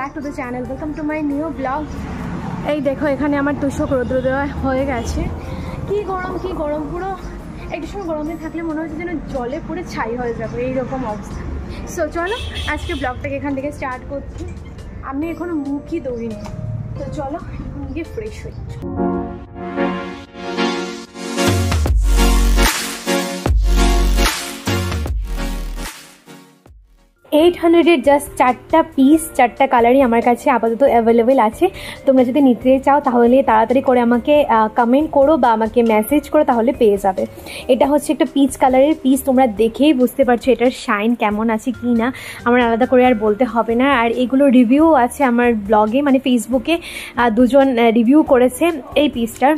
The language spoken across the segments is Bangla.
Back to the channel, welcome to my new blog. এই দেখো এখানে আমার তোষক রৌদ্র দেওয়া হয়ে গেছে। কি গরম পুরো একটু সময় গরমে থাকলে মনে হচ্ছে যেন জলে পুরো ছাই হয়ে যাবে, এইরকম অবস্থা। সো চলো আজকে ব্লগটাকে এখান থেকে স্টার্ট করছি। আমি এখনো মুখই দৌড়িনি, তো চলো গিয়ে ফ্রেশ হই। 800-এর জাস্ট 4টা পিস, 4টা কালারই আমার কাছে আপাতত অ্যাভেলেবেল আছে। তোমরা যদি নিতে চাও তাহলে তাড়াতাড়ি করে আমাকে কমেন্ট করো বা আমাকে মেসেজ করো, তাহলে পেয়ে যাবে। এটা হচ্ছে একটা পিচ কালারের পিস, তোমরা দেখেই বুঝতে পারছো এটার শাইন কেমন আছে কি না, আমার আলাদা করে আর বলতে হবে না। আর এগুলো রিভিউ আছে আমার ব্লগে, মানে ফেসবুকে দুজন রিভিউ করেছে এই পিসটার।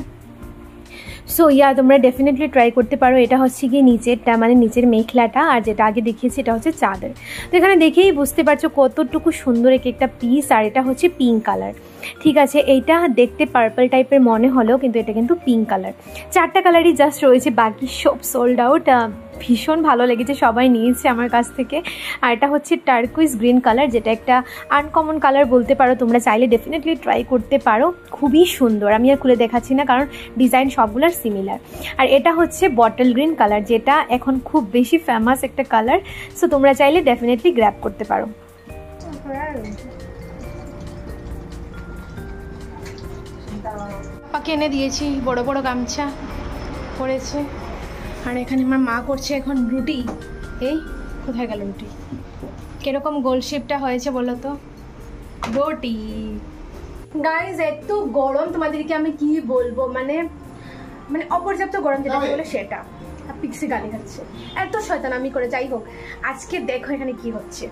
সো তোমরা ডেফিনেটলি ট্রাই করতে পারো। এটা হচ্ছে গিয়ে নিচেরটা, মানে নিচের মেখলাটা, আর যেটা আগে দেখিয়েছি এটা হচ্ছে চাদর। তো এখানে দেখেই বুঝতে পারছো কতটুকু সুন্দর একটা পিস। আর এটা হচ্ছে পিঙ্ক কালার, ঠিক আছে। এইটা দেখতে পার্পল টাইপের মনে হলেও কিন্তু এটা কিন্তু পিঙ্ক কালার। 4টা কালারই জাস্ট রয়েছে, বাকি সব সোল্ড আউট। ভীষণ ভালো লেগেছে, সবাই নিয়েছে আমার কাছ থেকে। আর এটা হচ্ছে টার্কুইজ গ্রিন কালার, যেটা একটা আনকমন কালার বলতে পারো। তোমরা চাইলে ডেফিনেটলি ট্রাই করতে পারো, খুবই সুন্দর। আমি আর খুলে দেখাচ্ছি না কারণ ডিজাইন সবগুলোর সিমিলার। আর এটা হচ্ছে বটল গ্রিন কালার, যেটা এখন খুব বেশি ফেমাস একটা কালার। সো তোমরা চাইলে ডেফিনেটলি গ্র্যাব করতে পারো। পাপাকে এনে দিয়েছি বড় বড় গামছা পরেছে। আর এখানে আমার মা করছে এখন রুটি। এই কোথায় গেল রুটি? কিরকম গোল শেপটা হয়েছে বলো তো? রুটি। গাইজ এত গরম, তোমাদেরকে আমি কি বলবো, মানে অপর্যাপ্ত গরম যেটা বলে সেটা। পিক্সি গালি খাচ্ছে, এত শয়তানামি করে। যাই হোক, আজকে দেখো এখানে কি হচ্ছে।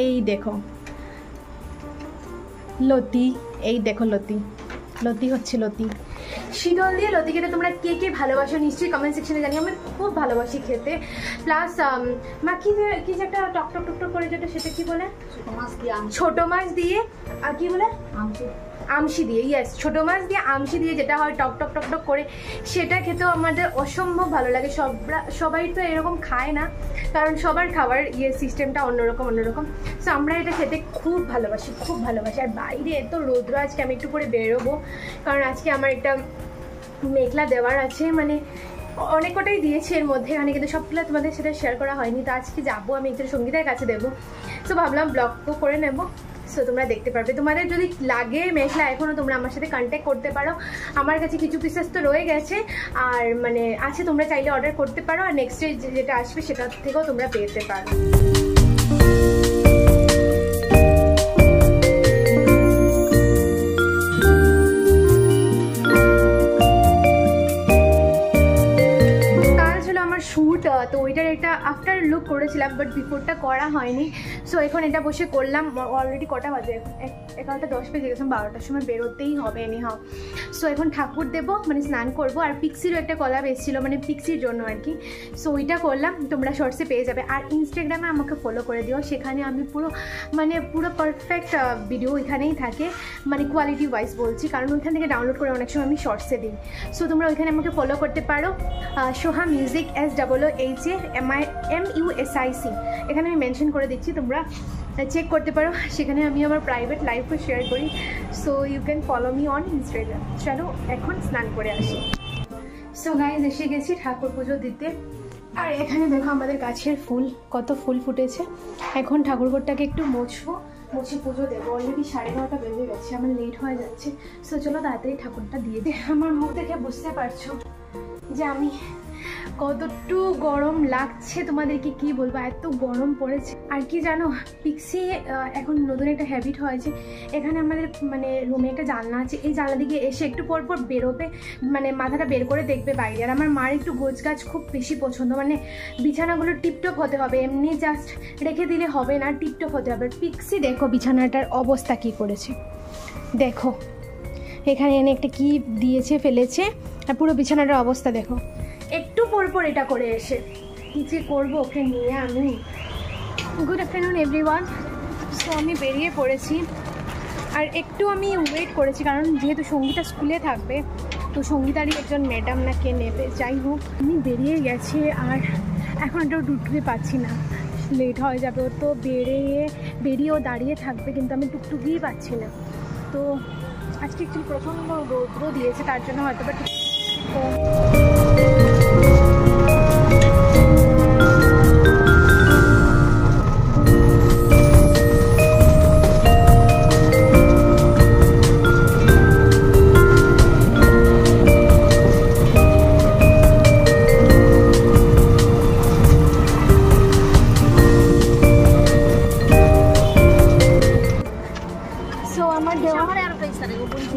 এই দেখো লতি, এই দেখো লতি হচ্ছে লতি, শীতল দিয়ে লতি খেতে তোমরা কে কে ভালোবাসো নিশ্চয়ই কমেন্ট সেকশনে জানি। আমি খুব ভালোবাসি খেতে। প্লাস মা কি যে একটা টক টক টক টক করে যেটা, সেটা কি বলে? ছোট মাছ দিয়ে আর কি বলে? আমশি দিয়ে। ইয়েস, ছোটো মাছ দিয়ে আমশি দিয়ে যেটা হয় টক টক টক টক করে, সেটা খেতেও আমাদের অসম্ভব ভালো লাগে। সবাই তো এরকম খায় না, কারণ সবার খাবার সিস্টেমটা অন্যরকম। সো আমরা এটা খেতে খুব ভালোবাসি। আর বাইরে এত রৌদ্র, আজকে আমি একটু করে বেরোবো, কারণ আজকে আমার একটা মেঘলা দেওয়ার আছে, মানে অনেক কটাই দিয়েছি এর মধ্যে এখানে, কিন্তু সবগুলো তোমাদের সাথে শেয়ার করা হয়নি। তো আজকে যাবো আমি একজন সঙ্গীতের কাছে দেবো, সো ভাবলাম ব্লগও করে নেবো। সো তোমরা দেখতে পারবে। তোমাদের যদি লাগে মেঘলা এখনও, তোমরা আমার সাথে কন্ট্যাক্ট করতে পারো। আমার কাছে কিছু পিসেস তো রয়ে গেছে, আর মানে আছে, তোমরা চাইলে অর্ডার করতে পারো। আর নেক্সট ডে যেটা আসবে সেটা থেকেও তোমরা পেতে পারো। শ্যুট, তো ওইটার একটা আফটার লুক করেছিলাম, বাট বিফোরটা করা হয়নি। সো এখন এটা বসে করলাম। অলরেডি কটা বাজে? 11:10 বেজে গেছে, 12টার সময় বেরোতেই হবে এনিহাও। সো এখন ঠাকুর দেবো, মানে স্নান করবো। আর পিক্সিরও একটা কলাব এসেছিলো, মানে পিক্সির জন্য আর কি। সো ওইটা করলাম, তোমরা শর্টসে পেয়ে যাবে। আর ইনস্টাগ্রামে আমাকে ফলো করে দিও, সেখানে আমি পুরো পারফেক্ট ভিডিও এখানেই থাকে, মানে কোয়ালিটি ওয়াইজ বলছি, কারণ ওইখান থেকে ডাউনলোড করে অনেক সময় আমি শর্টসে দিই। সো তোমরা ওইখানে আমাকে ফলো করতে পারো, সোহা মিউজিক SHAMIUSIC, এখানে আমি মেনশন করে দিচ্ছি, তোমরা চেক করতে পারো। সেখানে আমি আমার প্রাইভেট লাইফও শেয়ার করি। So you can follow me on Instagram. চলো এখন স্নান করে আসি। সো গাইজ এসে গেছি ঠাকুর পুজো দিতে। আর এখানে দেখো আমাদের গাছের ফুল, কত ফুল ফুটেছে। এখন ঠাকুরঘরটাকে একটু মুছে পুজো দেবো। অলরেডি 9:30 বেজে গেছে, আমার লেট হয়ে যাচ্ছে। সো চলো তাড়াতাড়ি ঠাকুরটা দিয়ে দিই। আমার মুখ দেখে বুঝতে পারছো যে আমি কতটুকু গরম লাগছে, তোমাদেরকে কি বলবো, এত গরম পড়েছে। আর কি জানো, পিক্সি এখন নতুন একটা হ্যাবিট হয়েছে। এখানে আমাদের মানে রুমে একটা জানলা আছে, এই জানলা দিকে এসে একটু পর বেরোবে, মানে মাথাটা বের করে দেখবে বাইরে। আর আমার মার একটু গোছগাছ খুব বেশি পছন্দ, মানে বিছানাগুলো টিপটপ হতে হবে, এমনি জাস্ট রেখে দিলে হবে না, টিপটপ হতে হবে। পিক্সি দেখো বিছানাটার অবস্থা কি করেছে, দেখো এখানে এনে একটা কি দিয়েছে ফেলেছে, আর পুরো বিছানাটার অবস্থা দেখো। একটু পর এটা করে এসে কী যে করবো ওকে নিয়ে আমি। Good afternoon everyone. সো আমি বেরিয়ে পড়েছি, আর একটু আমি ওয়েট করেছি, কারণ যেহেতু সঙ্গীতা স্কুলে থাকবে, তো সঙ্গীতারই একজন ম্যাডাম না কে নেবে। যাই হোক, আমি বেরিয়ে গেছি, আর এখন এটাও ঢুকতে পারছি না। লেট হয়ে যাবে। ও তো বেরিয়েও দাঁড়িয়ে থাকবে, কিন্তু আমি টুকটুকিই পাচ্ছি না। তো আজকে একটু প্রচণ্ড রৌদ্র দিয়েছে, তার জন্য হয়তো বা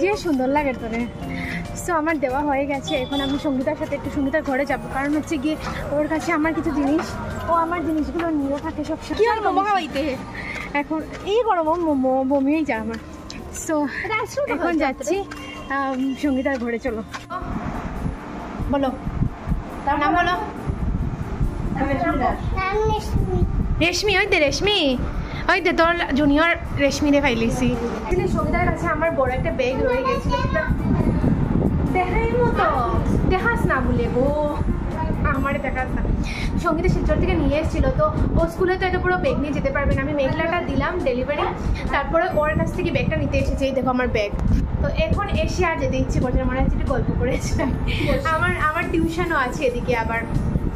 যে সুন্দর লাগে তোরে। সো আমার দেওয়া হয়ে গেছে, এখন আমি সঙ্গীতার সাথে একটু সঙ্গীতার ঘরে যাবো, কারণ হচ্ছে গিয়ে ওর কাছে আমার কিছু জিনিস, ও আমার জিনিসগুলো নিয়ে থাকে সব সময়। এখন এই গরম বমিয়েই যা আমার। সো এখন যাচ্ছি সঙ্গীতার ঘরে। চলো বলো নাম বলো। রেশমি, ওই দে রেশমি, ওই দে তোর জুনিয়র রেশমি রে ফাইলিছি। সঙ্গীতার কাছে আমার বড় একটা ব্যাগ রয়ে গেছিল, দেখাই মতো দেখাস না বলে গো, আমার দেখাস না। সঙ্গীতা শিলচর থেকে নিয়ে এসেছিলো, তো ও স্কুলে তো এটা পুরো ব্যাগ নিয়ে যেতে পারবে না। আমি মেঘলাটা দিলাম ডেলিভারি, তারপরে ওর কাছ থেকে ব্যাগটা নিতে এসেছে। এই দেখো আমার ব্যাগ। তো এখন এসে আর যেতে ইচ্ছে করছে, মনে হচ্ছে একটু গল্প করেছিলাম। আমার টিউশনও আছে এদিকে আবার।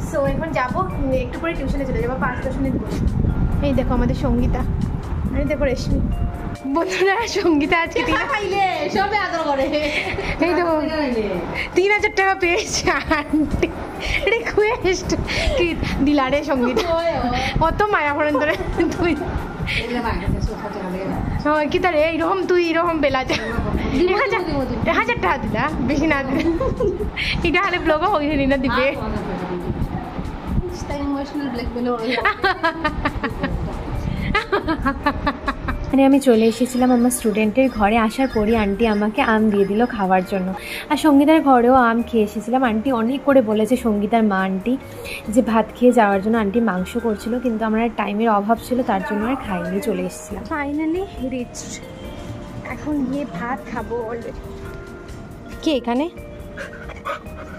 সো এখন যাবো, একটু করে টিউশনে চলে যাবো, 5-10 মিনিট বসে। এই দেখো আমাদের সঙ্গীতা, এই দেখো রেশমি। বন্ধুরা সঙ্গীতা আজকে 3,000 টাকা পেয়েছে আন্টি রিকোয়েস্ট কি দিলা রে সঙ্গীতা, অত মায়া করেন তোরে তুই কি তার এইরকম, তুই এরকম বেলা 1,000 টাকা দিলা, বেশি না দিলে এটা হলে ব্লগও হয়ে না দিবে। মানে আমি চলে এসেছিলাম আমার স্টুডেন্টের ঘরে। আসার পরই আন্টি আমাকে আম দিয়ে দিল খাওয়ার জন্য, আর সঙ্গীতার ঘরেও আম খেয়ে এসেছিলাম। আন্টি অনেক করে বলেছে, সঙ্গীতার মা আন্টি, যে ভাত খেয়ে যাওয়ার জন্য। আন্টি মাংস করছিল, কিন্তু আমার টাইমের অভাব ছিল, তার জন্য আর খাইনি, চলে এসেছিলাম। ফাইনালি রিচড, এখন গিয়ে ভাত খাবো। অলরেডি কে এখানে?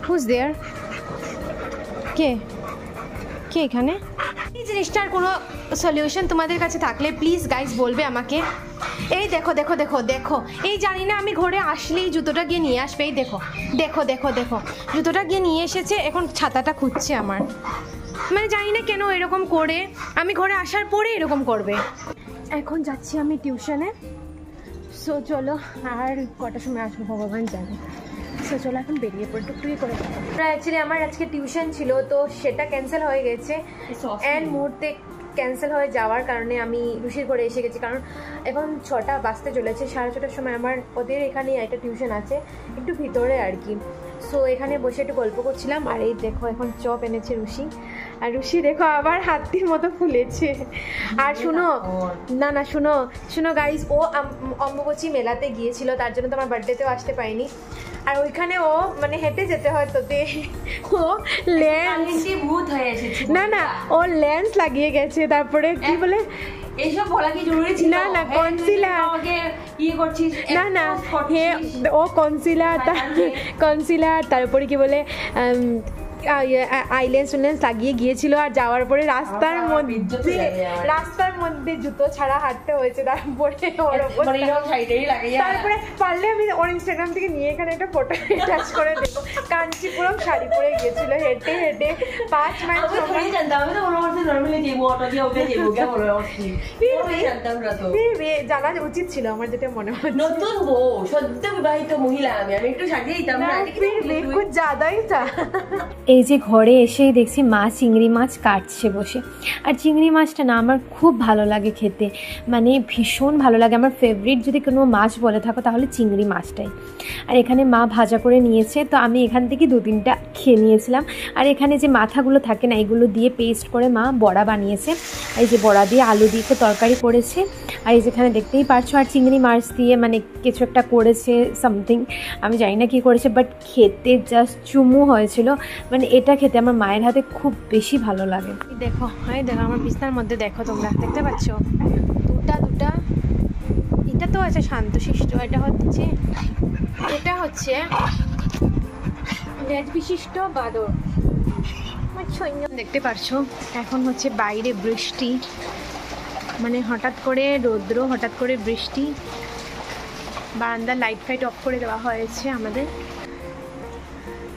হুজ দেয়ার? কে কে এখানে? এই জিনিসটার কোনো সলিউশন তোমাদের কাছে থাকলে প্লিজ গাইজ বলবে আমাকে। এই দেখো দেখো দেখো দেখো, এই জানি না আমি ঘরে আসলেই জুতোটা গিয়ে নিয়ে আসবে। এই দেখো দেখো দেখো দেখো, জুতোটা গিয়ে নিয়ে এসেছে, এখন ছাতাটা খুঁজছে আমার। মানে জানি না কেন এরকম করে, আমি ঘরে আসার পরে এরকম করবে। এখন যাচ্ছি আমি টিউশনে। সো চলো, আর কটার সময় আসবো ভগবান জানে। সো চলো এখন বেরিয়ে পড়ে টুকটুকি করে। অ্যাকচুয়ালি আমার আজকে টিউশন ছিল, তো সেটা ক্যান্সেল হয়ে গেছে। এন্ড মুহূর্তে ক্যান্সেল হয়ে যাওয়ার কারণে আমি রুশির ঘরে এসে গেছি, কারণ এখন 6টা বাজতে চলেছে। 6:30টার সময় আমার ওদের এখানে একটা টিউশন আছে, একটু ভিতরে আর কি। সো এখানে বসে একটু গল্প করছিলাম। আর এই দেখো এখন চপ এনেছে রুশি, আর রুশি দেখো আবার হাতির মতো ফুলেছে। আর শুনো না না শুনো শুনো গাইস, ও অম্বুবাচী মেলাতে গিয়েছিল, তার জন্য তো আমার বার্থডেতেও আসতে পারিনি। আর ওইখানে ও মানে হেঁটে যেতে হয়, তো ও লেন্স ভূত হয়ে এসেছে। না না, ও লেন্স লাগিয়ে গেছে, তারপরে কি বলে এইসব বলা কি জরুরি ছিল? না না কনসিলার ইয়ে করছিস, না না ও কনসিলার তারপরে কি বলে আইল্যান্স লাগিয়ে গিয়েছিল। আর যাওয়ার পরে রাস্তার মধ্যে জুতো ছাড়া হাঁটতে হয়েছে। তারপরে পারলে আমি ওর ইনস্টাগ্রাম থেকে নিয়ে এখানে একটা ফটো অ্যাটাচ করে দেবো। কাঞ্চিপুরম শাড়ি পরে গিয়েছিল হেঁটে হেঁটে 5 মাইল। জানা উচিত ছিল আমার, যেটা মনে হয়। নতুন বউ, সদ্য বিবাহিত মহিলা আমি একটু সাজিয়ে দিতাম না, কুছ জ্যাদাই তা। এই যে ঘরে এসেই দেখছি মা চিংড়ি মাছ কাটছে বসে। আর চিংড়ি মাছটা না আমার খুব ভালো লাগে খেতে, মানে ভীষণ ভালো লাগে। আমার ফেভারিট যদি কোনো মাছ বলে থাকো তাহলে চিংড়ি মাছটাই। আর এখানে মা ভাজা করে নিয়েছে, তো আমি এখান থেকে 2-3টা খেয়ে নিয়েছিলাম। আর এখানে যে মাথাগুলো থাকে না, এগুলো দিয়ে পেস্ট করে মা বড়া বানিয়েছে। এই যে বড়া দিয়ে আলু দিয়ে তরকারি করেছে। আর এই যেখানে দেখতেই পারছো, আর চিংড়ি মাছ দিয়ে মানে কিছু একটা করেছে সামথিং, আমি জানি না কী করেছে, বাট খেতে জাস্ট চুমু হয়েছিল। মানে এটা খেতে আমার মায়ের হাতে খুব বেশি ভালো লাগে। দেখো এই দেখো আমার বিছনার মধ্যে, দেখো তোমরা দেখতে পাচ্ছ দুটা এটা তো আছে শান্তশিষ্ট, এটা হচ্ছে লেজ বিশিষ্ট বাদর। দেখতে পারছো এখন হচ্ছে বাইরে বৃষ্টি, মানে হঠাৎ করে রৌদ্র, হঠাৎ করে বৃষ্টি। বারান্দার লাইট ফাইট অফ করে দেওয়া হয়েছে আমাদের।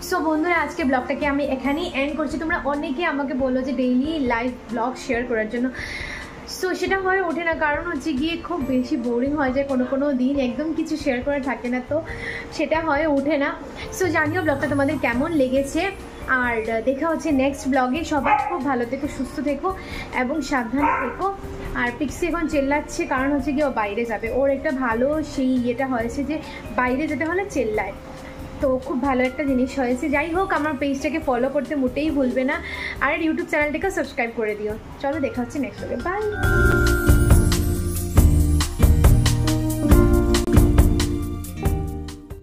সো বন্ধুরা, আজকে ব্লগটাকে আমি এখানেই এন্ড করছি। তোমরা অনেকে আমাকে বলো যে ডেইলি লাইভ ব্লগ শেয়ার করার জন্য, সো সেটা হয়ে ওঠে না, কারণ হচ্ছে গিয়ে খুব বেশি বোরিং হয়ে যায়, কোনো দিন একদম কিছু শেয়ার করা থাকে না, তো সেটা হয়ে ওঠে না। সো জানিও ব্লগটা তোমাদের কেমন লেগেছে, আর দেখা হচ্ছে নেক্সট ব্লগে। সবাই খুব ভালো থেকো, সুস্থ থেকো এবং সাবধানে থেকো। আর পিক্সি এখন চেল্লাচ্ছে, কারণ হচ্ছে গিয়ে ও বাইরে যাবে, ওর একটা ভালো সেই ইয়েটা হয়েছে যে বাইরে যেতে হলে চেল্লায়, তো খুব ভালো একটা জিনিস হয়েছে। যাই হোক, আমার পেজটাকে ফলো করতে মোটেই ভুলবে না, আর ইউটিউব চ্যানেলটাকে সাবস্ক্রাইব করে দিও। চলো দেখা হচ্ছে নেক্সট ব্লগে, বাই।